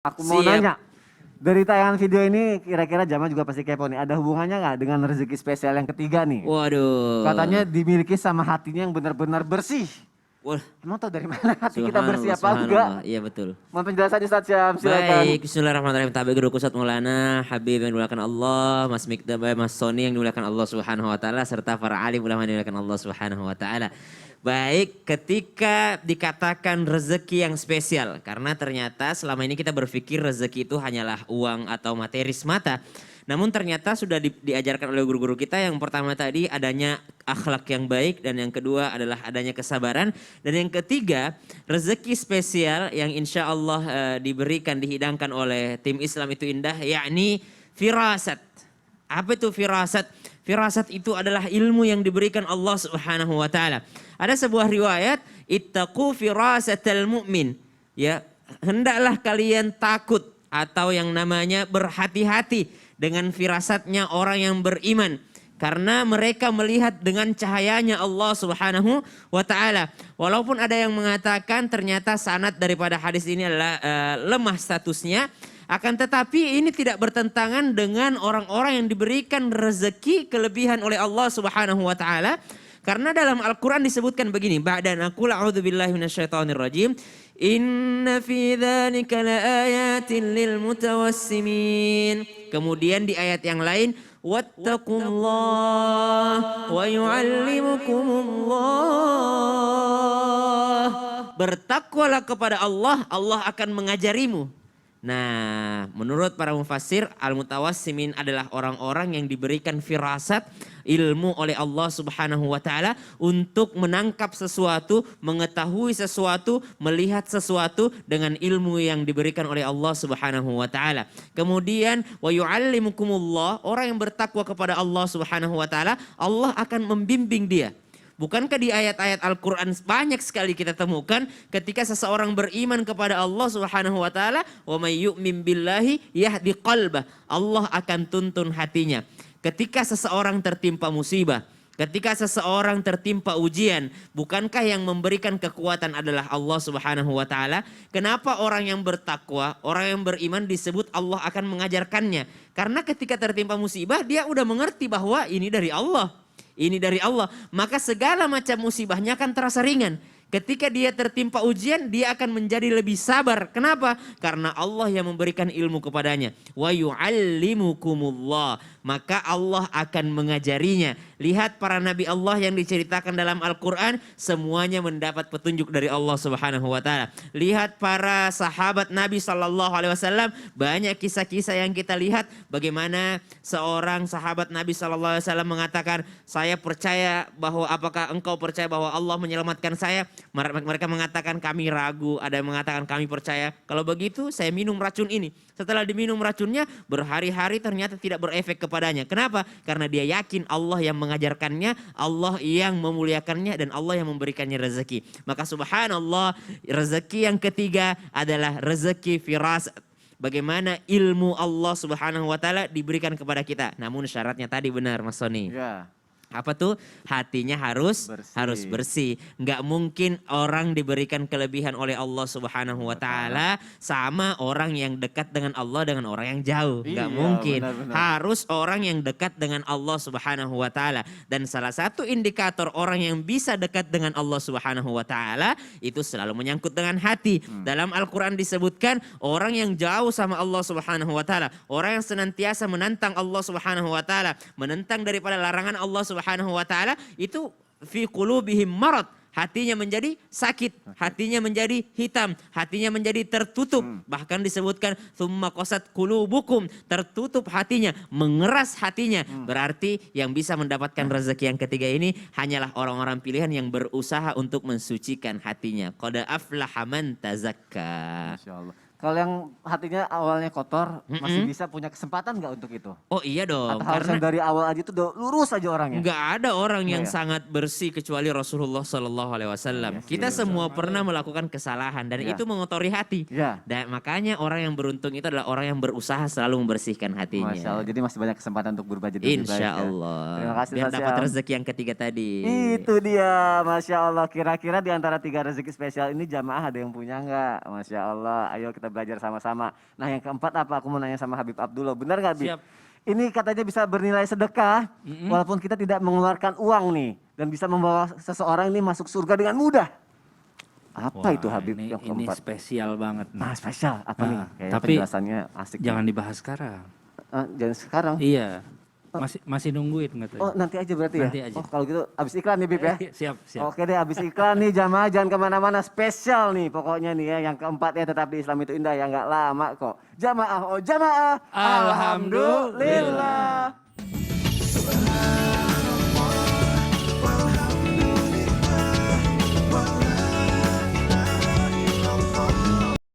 Aku mau Siap. nanya, dari tayangan video ini kira-kira Jama juga pasti kepo nih. Ada hubungannya nggak dengan rezeki spesial yang ketiga nih? Waduh. Katanya dimiliki sama hatinya yang benar-benar bersih. Wah, Emang tahu dari mana hati kita bersih subhanallah, apa enggak? subhanallah. Iya betul. Mohon penjelasan Ustaz Syam, silakan. Baik, bismillahirrahmanirrahim. Tabi guru Ustaz Maulana, Habib yang dimuliakan Allah, Mas Mikdam, Mas Sony yang dimuliakan Allah Subhanahu wa taala serta para alim ulama yang dimuliakan Allah Subhanahu wa taala. Baik, ketika dikatakan rezeki yang spesial, karena ternyata selama ini kita berpikir rezeki itu hanyalah uang atau materi semata. Namun ternyata sudah diajarkan oleh guru-guru kita yang pertama tadi adanya akhlak yang baik dan yang kedua adalah adanya kesabaran dan yang ketiga rezeki spesial yang insya Allah diberikan dihidangkan oleh tim Islam itu indah yakni firasat. Apa itu firasat? Firasat itu adalah ilmu yang diberikan Allah Subhanahu wa taala. Ada sebuah riwayat, ittaqu firasatal mu'min. Ya, hendaklah kalian takut atau yang namanya berhati-hati dengan firasatnya orang yang beriman. Karena mereka melihat dengan cahayanya Allah Subhanahu wa taala. Walaupun ada yang mengatakan ternyata sanad daripada hadis ini adalah lemah statusnya, akan tetapi ini tidak bertentangan dengan orang-orang yang diberikan rezeki kelebihan oleh Allah Subhanahu wa taala. Karena dalam Al-Quran disebutkan begini, ba'dan aqul a'udzubillahi minasyaitonirrajim, inna fi dzalika laayatin lil mutawassimin. Kemudian di ayat yang lain, wattaqullah wa yu'allimukumullah. Bertakwalah kepada Allah, Allah akan mengajarimu. Nah, menurut para mufassir, al-mutawassimin adalah orang-orang yang diberikan firasat ilmu oleh Allah Subhanahu wa taala untuk menangkap sesuatu, mengetahui sesuatu, melihat sesuatu dengan ilmu yang diberikan oleh Allah Subhanahu wa taala. Kemudian wa yu'allimukumullah, orang yang bertakwa kepada Allah Subhanahu wa taala, Allah akan membimbing dia. Bukankah di ayat-ayat Al-Quran banyak sekali kita temukan ketika seseorang beriman kepada Allah Subhanahu wa taala, wa may yu'min billahi yahdi qalbah. Allah akan tuntun hatinya. Ketika seseorang tertimpa musibah, ketika seseorang tertimpa ujian, bukankah yang memberikan kekuatan adalah Allah Subhanahu wa taala? Kenapa orang yang bertakwa, orang yang beriman disebut Allah akan mengajarkannya? Karena ketika tertimpa musibah dia udah mengerti bahwa ini dari Allah. Ini dari Allah, maka segala macam musibahnya akan terasa ringan. Ketika dia tertimpa ujian, dia akan menjadi lebih sabar. Kenapa? Karena Allah yang memberikan ilmu kepadanya. Wa yu'allimukumullah. Maka Allah akan mengajarinya. Lihat para nabi Allah yang diceritakan dalam Al-Quran, semuanya mendapat petunjuk dari Allah Subhanahu wa taala. Lihat para sahabat Nabi SAW, banyak kisah-kisah yang kita lihat bagaimana seorang sahabat Nabi SAW mengatakan, saya percaya bahwa apakah engkau percaya bahwa Allah menyelamatkan saya? Mereka mengatakan kami ragu, ada yang mengatakan kami percaya. Kalau begitu saya minum racun ini. Setelah diminum racunnya berhari-hari ternyata tidak berefek kepadanya. Kenapa? Karena dia yakin Allah yang mengajarkannya, Allah yang memuliakannya dan Allah yang memberikannya rezeki. Maka subhanallah, rezeki yang ketiga adalah rezeki firasat. Bagaimana ilmu Allah Subhanahu wa taala diberikan kepada kita. Namun syaratnya tadi benar Mas Sony. Ya. Apa tuh? Hatinya harus bersih. Nggak mungkin orang diberikan kelebihan oleh Allah Subhanahu wa taala sama orang yang dekat dengan Allah dengan orang yang jauh. Nggak mungkin. Benar-benar. Harus orang yang dekat dengan Allah Subhanahu wa taala. Dan salah satu indikator orang yang bisa dekat dengan Allah Subhanahu wa taala itu selalu menyangkut dengan hati. Dalam Al-Qur'an disebutkan orang yang jauh sama Allah Subhanahu wa taala, orang yang senantiasa menantang Allah Subhanahu wa taala, menentang daripada larangan Allah Subhanahu wa taala, itu fi qulubihim marad, hatinya menjadi sakit, hatinya menjadi hitam, hatinya menjadi tertutup. Bahkan disebutkan tsumma qasat qulubukum, tertutup hatinya, mengeras hatinya. Berarti yang bisa mendapatkan rezeki yang ketiga ini hanyalah orang-orang pilihan yang berusaha untuk mensucikan hatinya. Qad aflaha man tazakka. Masya Allah. Kalau yang hatinya awalnya kotor, masih bisa punya kesempatan nggak untuk itu? Oh iya dong, Atau harus yang dari awal aja itu udah lurus aja orangnya? nggak ada orang yang ya? sangat bersih kecuali Rasulullah Sallallahu Alaihi Wasallam. Iya sih, Kita betul. semua pernah melakukan kesalahan dan Iya. itu mengotori hati. Ya. Dan makanya orang yang beruntung itu adalah orang yang berusaha selalu membersihkan hatinya. Masya Allah, jadi masih banyak kesempatan untuk berubah jadi lebih baik. Insya Ya. Allah. Terima kasih Biar Ustaz dapat Syam. rezeki yang ketiga tadi. Itu dia, Masya Allah. Kira-kira di antara 3 rezeki spesial ini jamaah ada yang punya nggak? Masya Allah, ayo kita kita belajar sama-sama. Nah yang keempat apa? Aku mau nanya sama Habib Abdullah, benar nggak Habib? Siap. Ini katanya bisa bernilai sedekah, walaupun kita tidak mengeluarkan uang nih, dan bisa membawa seseorang ini masuk surga dengan mudah. Apa itu Habib ini, yang ini keempat? spesial banget. Nah spesial apa nih? Kayaknya Tapi penjelasannya asik. jangan dibahas sekarang. Jangan sekarang. Iya. Masih nungguin katanya. Oh nanti aja berarti ya? Nanti aja. Oh kalau gitu abis iklan nih Bib ya? Siap. Oke deh abis iklan nih jamaah jangan kemana-mana, spesial nih pokoknya nih ya. Yang keempat ya tetap di Islam itu indah ya, nggak lama kok. Jamaah oh jamaah. Alhamdulillah.